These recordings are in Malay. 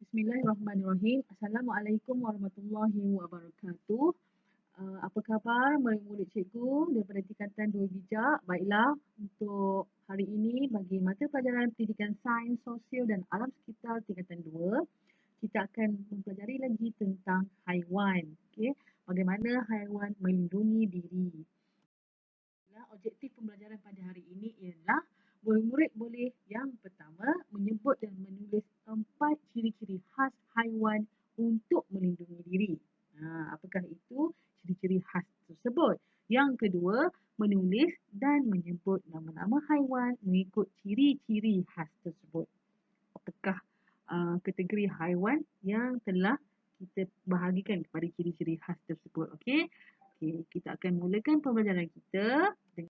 Bismillahirrahmanirrahim. Assalamualaikum warahmatullahi wabarakatuh. Apa khabar murid-murid cikgu daripada tingkatan 2 bijak? Baiklah, untuk hari ini bagi mata pelajaran pendidikan sains, sosial dan alam sekitar tingkatan 2, kita akan mempelajari lagi tentang haiwan. Okey, bagaimana haiwan melindungi diri. Objektif pembelajaran pada hari ini ialah murid-murid boleh yang pertama menyebut dan menulis 4 ciri-ciri khas haiwan untuk melindungi diri. Apakah itu ciri-ciri khas tersebut? Yang kedua, menulis dan menyebut nama-nama haiwan mengikut ciri-ciri khas tersebut. Apakah kategori haiwan yang telah kita bahagikan kepada ciri-ciri khas tersebut? Okey. Okey, kita akan mulakan pembelajaran kita dengan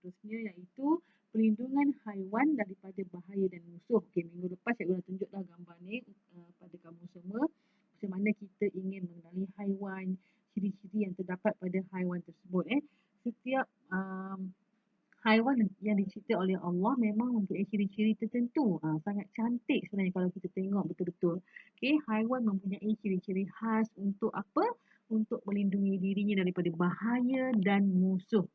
seterusnya iaitu perlindungan haiwan daripada bahaya dan musuh. Okey, minggu lepas cikgu dah tunjuklah gambar ni pada kamu semua macam mana kita ingin mengenali haiwan, ciri-ciri yang terdapat pada haiwan tersebut. Setiap haiwan yang dicipta oleh Allah memang mempunyai ciri-ciri tertentu. Sangat cantik sebenarnya kalau kita tengok betul-betul. Okey, haiwan mempunyai ciri-ciri khas untuk apa? Untuk melindungi dirinya daripada bahaya dan musuh.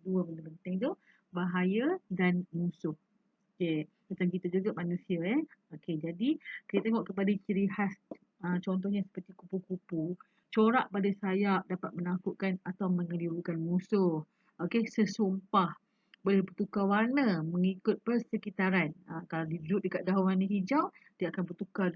Dua benda penting tu, bahaya dan musuh. Okey, macam kita juga manusia. Okey, jadi kita tengok kepada ciri khas. Contohnya seperti kupu-kupu. Corak pada sayap dapat menakutkan atau mengelirukan musuh. Okey, sesumpah boleh bertukar warna mengikut persekitaran. Kalau dia duduk dekat daun warna hijau, dia akan bertukar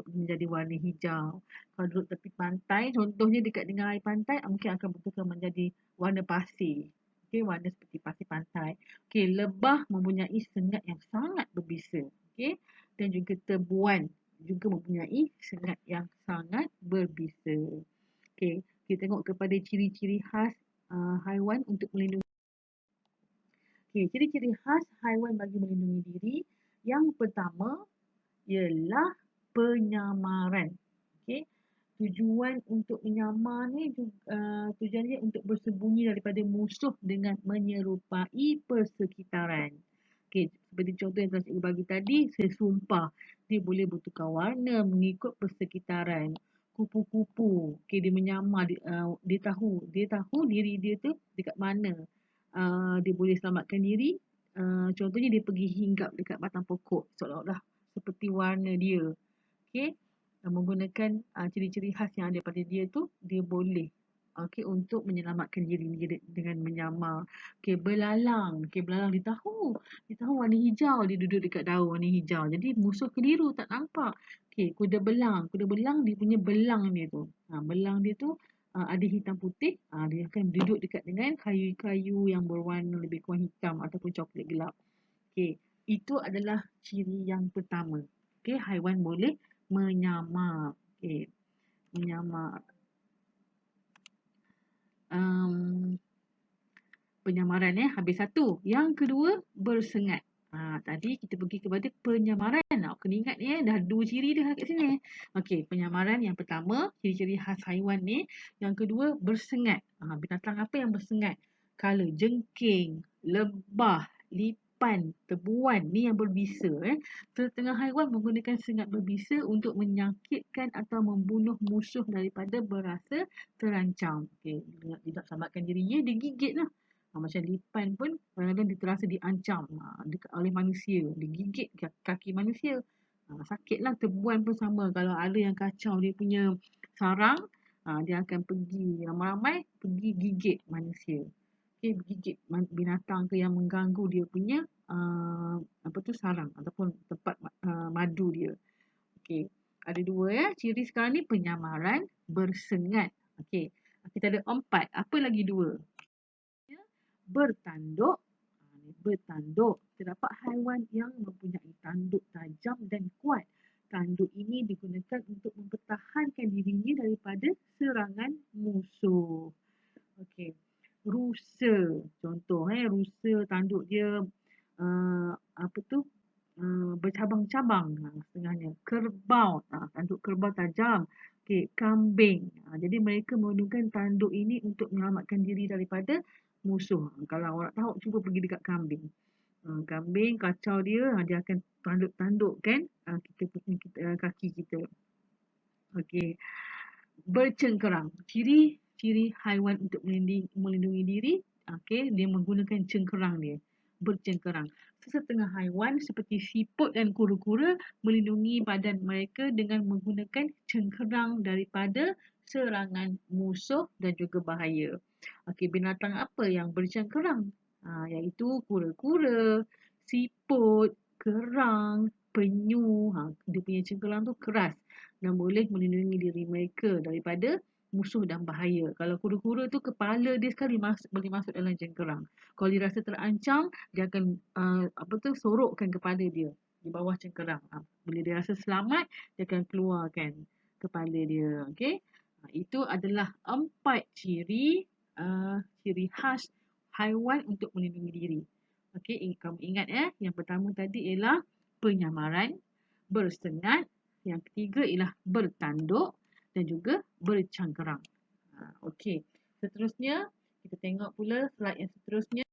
menjadi warna hijau. Kalau duduk tepi pantai, contohnya dekat dengan air pantai, mungkin akan bertukar menjadi warna pasir. Okey, warna seperti pasir pantai. Okey, lebah mempunyai sengat yang sangat berbisa. Okey, dan juga tebuan juga mempunyai sengat yang sangat berbisa. Okey, kita tengok kepada ciri-ciri khas haiwan untuk melindungi. Okey, ciri-ciri khas haiwan bagi melindungi diri. Yang pertama ialah penyamaran. Okey, tujuan untuk menyamar ni tujuannya untuk bersembunyi daripada musuh dengan menyerupai persekitaran. Okey, seperti contoh yang telah cikgu bagi tadi, sesumpah dia boleh bertukar warna mengikut persekitaran. Kupu-kupu, okey, dia menyamar, dia tahu diri dia tu dekat mana. Dia boleh selamatkan diri. Contohnya dia pergi hinggap dekat batang pokok seolah-olah seperti warna dia. Okey, menggunakan ciri-ciri khas yang ada pada dia tu, dia boleh untuk menyelamatkan diri dia dengan menyamar. Okey, belalang. Okey, belalang dia tahu warna hijau, dia duduk dekat daun warna hijau. Jadi musuh keliru tak nampak. Okey, kuda belang dia punya belang dia tu. Belang dia tu ada hitam putih, dia akan duduk dekat dengan kayu-kayu yang berwarna lebih kurang hitam ataupun coklat gelap. Okey, itu adalah ciri yang pertama. Okey, haiwan boleh menyamar. Okey, menyamar. Penyamaran habis satu. Yang kedua, bersengat. Tadi kita pergi kepada penyamaran. Kena ingat ni dah 2 ciri dah kat sini. Okey, penyamaran yang pertama, ciri-ciri khas haiwan ni. Yang kedua, bersengat. Binatang apa yang bersengat? Kala jengking, lebah, lipan, tebuan ni yang berbisa. Setengah haiwan menggunakan sengat berbisa untuk menyakitkan atau membunuh musuh daripada berasa terancam. Okey, dia nak selamatkan dirinya, dia gigit lah. Macam lipan pun kadang-kadang dia terasa diancam oleh manusia. Dia gigit kaki manusia. Sakitlah. Tebuan pun sama. Kalau ada yang kacau dia punya sarang, dia akan pergi ramai-ramai pergi gigit manusia. Okay, gigit binatang ke yang mengganggu dia punya sarang ataupun tempat madu dia. Okey, ada 2 ciri sekarang ni, penyamaran, bersengat. Okey, kita ada 4. Apa lagi 2? Bertanduk. Bertanduk. Terdapat haiwan yang mempunyai tanduk tajam dan kuat. Tanduk ini digunakan untuk mempertahankan dirinya daripada serangan musuh. Okey, rusa. Contoh rusa tanduk dia bercabang-cabang setengahnya. Kerbau. Tanduk kerbau tajam. Okey, kambing. Jadi mereka menggunakan tanduk ini untuk menyelamatkan diri daripada musuh. Kalau awak tahu, cuba pergi dekat kambing. Kambing kacau dia, dia akan tanduk-tanduk kan. Kita kaki kita. Okey. Bercengkerang. Ciri haiwan untuk melindungi diri, okey, dia menggunakan cengkerang dia. Bercengkerang. Sesetengah haiwan seperti siput dan kura-kura melindungi badan mereka dengan menggunakan cengkerang daripada serangan musuh dan juga bahaya. Okey, binatang apa yang bercengkerang? Iaitu kura-kura, siput, kerang, penyu. Dia punya cengkerang tu keras dan boleh melindungi diri mereka daripada musuh dan bahaya. Kalau kura-kura tu kepala dia sekali boleh masuk dalam cengkerang. Kalau dia rasa terancam, dia akan sorokkan kepala dia di bawah cengkerang. Bila dia rasa selamat, dia akan keluarkan kepala dia. Okey. Itu adalah 4 ciri khas haiwan untuk melindungi diri. Okey, kamu ingat yang pertama tadi ialah penyamaran, bersengat, yang ketiga ialah bertanduk dan juga bercangkerang. Okey, seterusnya kita tengok pula slide yang seterusnya.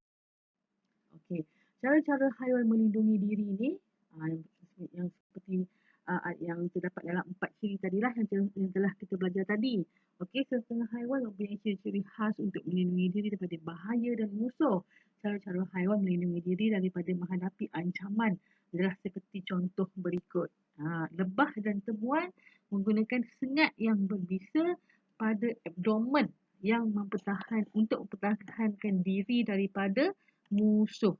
Okey, cara-cara haiwan melindungi diri ni yang seperti yang terdapat dalam 4 ciri tadilah yang telah kita belajar tadi. Okey, setengah haiwan mempunyai ciri-ciri khas untuk melindungi diri daripada bahaya dan musuh. Cara-cara haiwan melindungi diri daripada menghadapi ancaman adalah seperti contoh berikut. Lebah dan tebuan menggunakan sengat yang berbisa pada abdomen yang untuk mempertahankan diri daripada musuh.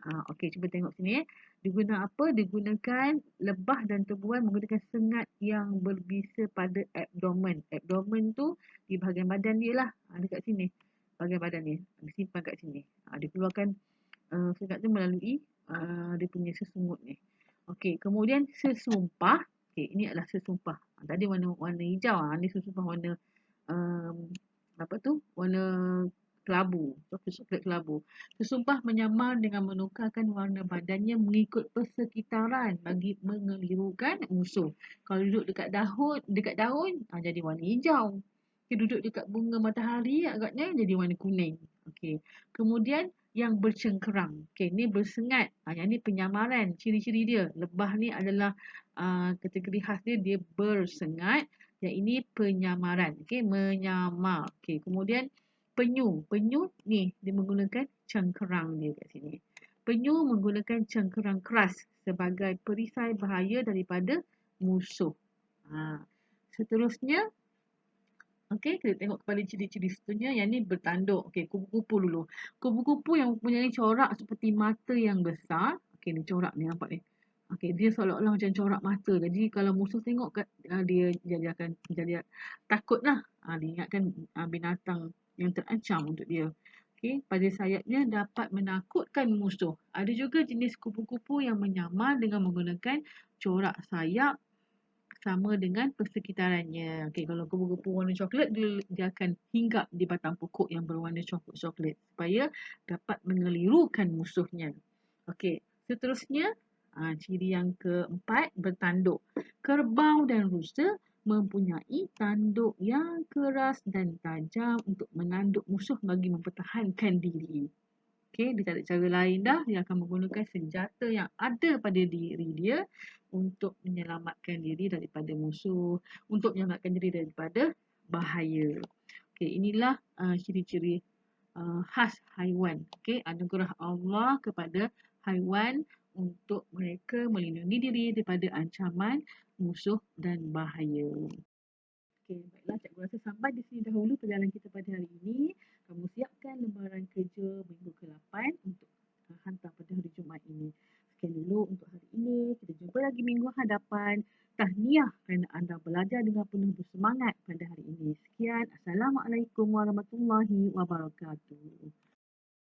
Okey, cuba tengok sini. Digunakan apa? Digunakan lebah dan tebuan menggunakan sengat yang berbisa pada abdomen. Abdomen tu di bahagian badan dia lah. Dekat sini. Bahagian badan dia. Disimpan kat sini. Dia keluarkan sengat tu melalui dia punya sesungut ni. Okey, kemudian sesumpah. Okey, ini adalah sesumpah. Tadi warna hijau. Ni sesumpah warna warna kelabu, coklat kelabu. Sesumpah menyamar dengan menukarkan warna badannya mengikut persekitaran bagi mengelirukan musuh. Kalau duduk dekat daun jadi warna hijau. Duduk dekat bunga matahari agaknya jadi warna kuning. Okey. Kemudian yang bercengkerang. Okey, ni bersengat. Yang ni penyamaran. Ciri-ciri dia. Lebah ni adalah kategori khas dia bersengat. Yang ini penyamaran. Okey, menyamar. Okey, kemudian penyu. Penyu ni dia menggunakan cengkerang dia kat sini. Penyu menggunakan cengkerang keras sebagai perisai bahaya daripada musuh. Seterusnya, okey, kita tengok kepada ciri-ciri seterusnya. Yang ni bertanduk. Okey, kupu-kupu dulu. Kupu-kupu yang mempunyai corak seperti mata yang besar. Okey, ni corak ni nampak ni. Okey, dia seolah-olah macam corak mata. Jadi kalau musuh tengok dia akan jadi takutlah. Dia ingatkan binatang yang terancam untuk dia. Okey, pada sayapnya dapat menakutkan musuh. Ada juga jenis kupu-kupu yang menyamar dengan menggunakan corak sayap sama dengan persekitarannya. Okey, kalau kupu-kupu warna coklat, dia akan hinggap di batang pokok yang berwarna coklat supaya dapat mengelirukan musuhnya. Okey, seterusnya ciri yang keempat, bertanduk. Kerbau dan rusa mempunyai tanduk yang keras dan tajam untuk menanduk musuh bagi mempertahankan diri. Okey, dia tak ada cara lain dah. Dia akan menggunakan senjata yang ada pada diri dia untuk menyelamatkan diri daripada musuh, untuk menyelamatkan diri daripada bahaya. Okey, inilah ciri-ciri khas haiwan. Okey, anugerah Allah kepada haiwan untuk mereka melindungi diri daripada ancaman musuh dan bahaya. Okey, baiklah, cikgu rasa sampai di sini dahulu perjalanan kita pada hari ini. Kamu siapkan lembaran kerja minggu ke-8 untuk hantar pada hari Jumaat ini. Sekian dulu untuk hari ini. Kita jumpa lagi minggu hadapan. Tahniah kerana anda belajar dengan penuh bersemangat pada hari ini. Sekian. Assalamualaikum warahmatullahi wabarakatuh.